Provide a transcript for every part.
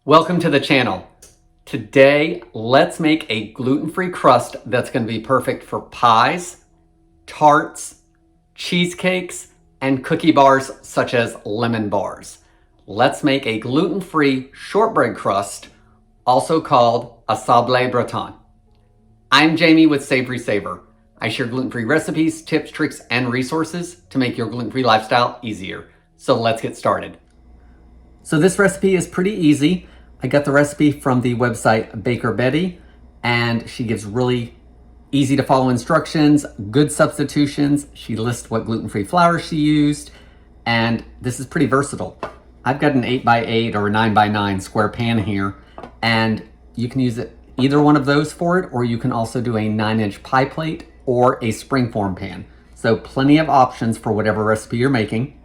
Welcome to the channel. Today, let's make a gluten-free crust that's going to be perfect for pies, tarts, cheesecakes, and cookie bars such as lemon bars. Let's make a gluten-free shortbread crust, also called a Sable Breton. I'm Jamie with SavorySaver. I share gluten-free recipes, tips, tricks, and resources to make your gluten-free lifestyle easier. So let's get started. So this recipe is pretty easy. I got the recipe from the website Baker Betty, and she gives really easy to follow instructions, good substitutions. She lists what gluten-free flour she used, and this is pretty versatile. I've got an 8x8 or a 9x9 square pan here, and you can use it either one of those for it, or you can also do a 9-inch pie plate or a springform pan. So plenty of options for whatever recipe you're making.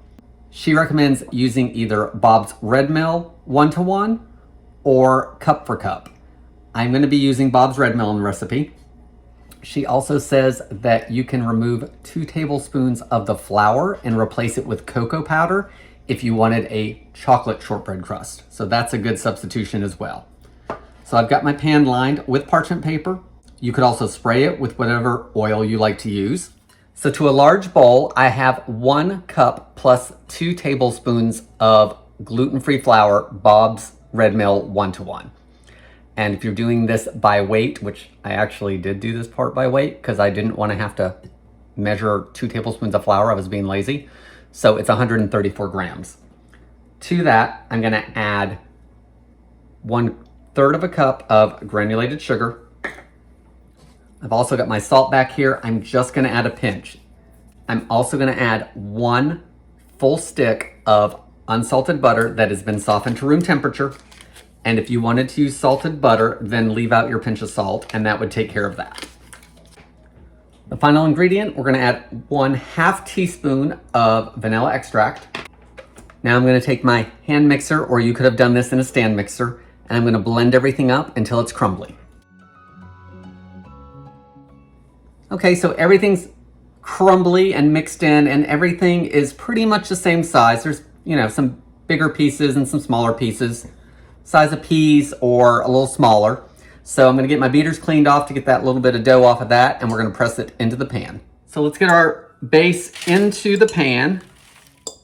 She recommends using either Bob's Red Mill 1-to-1 or cup for cup. I'm going to be using Bob's Red Mill in the recipe. She also says that you can remove 2 tablespoons of the flour and replace it with cocoa powder if you wanted a chocolate shortbread crust. So that's a good substitution as well. So I've got my pan lined with parchment paper. You could also spray it with whatever oil you like to use. So to a large bowl, I have 1 cup plus 2 tablespoons of gluten-free flour, Bob's Red Mill 1-to-1. And if you're doing this by weight, which I actually did do this part by weight because I didn't want to have to measure 2 tablespoons of flour, I was being lazy. So it's 134 grams. To that, I'm going to add 1/3 of a cup of granulated sugar. I've also got my salt back here. I'm just going to add a pinch. I'm also going to add 1 full stick of unsalted butter that has been softened to room temperature. And if you wanted to use salted butter, then leave out your pinch of salt, and that would take care of that. The final ingredient, we're going to add 1/2 teaspoon of vanilla extract. Now I'm going to take my hand mixer, or you could have done this in a stand mixer, and I'm going to blend everything up until it's crumbly. Okay, so everything's crumbly and mixed in, and everything is pretty much the same size. There's, some bigger pieces and some smaller pieces, size of peas or a little smaller. So I'm gonna get my beaters cleaned off to get that little bit of dough off of that, and we're gonna press it into the pan. So let's get our base into the pan. All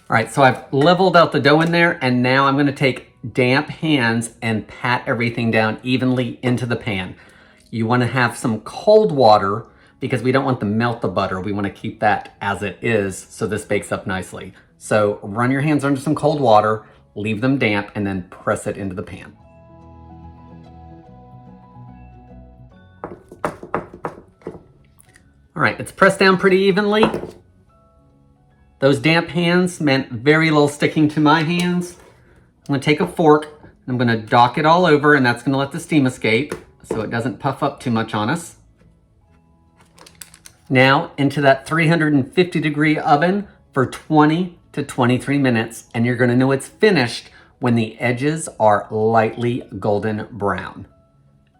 right, so I've leveled out the dough in there, and now I'm gonna take damp hands and pat everything down evenly into the pan. You wanna have some cold water because we don't want to melt the butter. We wanna keep that as it is so this bakes up nicely. So run your hands under some cold water, leave them damp, and then press it into the pan. All right, it's pressed down pretty evenly. Those damp hands meant very little sticking to my hands. I'm gonna take a fork, and I'm gonna dock it all over, and that's gonna let the steam escape so it doesn't puff up too much on us. Now into that 350-degree oven for 20 to 23 minutes, and you're gonna know it's finished when the edges are lightly golden brown.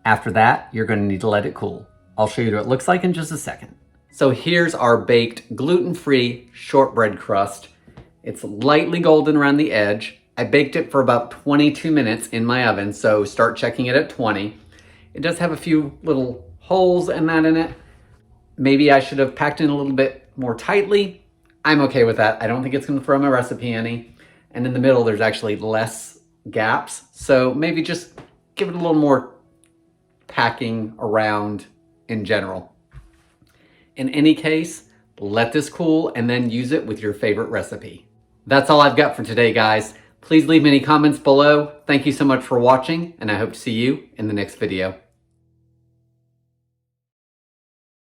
After that, you're gonna need to let it cool. I'll show you what it looks like in just a second. So here's our baked gluten-free shortbread crust. It's lightly golden around the edge. I baked it for about 22 minutes in my oven, so start checking it at 20. It does have a few little holes and that in it. Maybe I should have packed in a little bit more tightly. I'm okay with that. I don't think it's gonna throw my recipe any. And in the middle, there's actually less gaps. So maybe just give it a little more packing around in general. In any case, let this cool and then use it with your favorite recipe. That's all I've got for today, guys. Please leave me any comments below. Thank you so much for watching, and I hope to see you in the next video.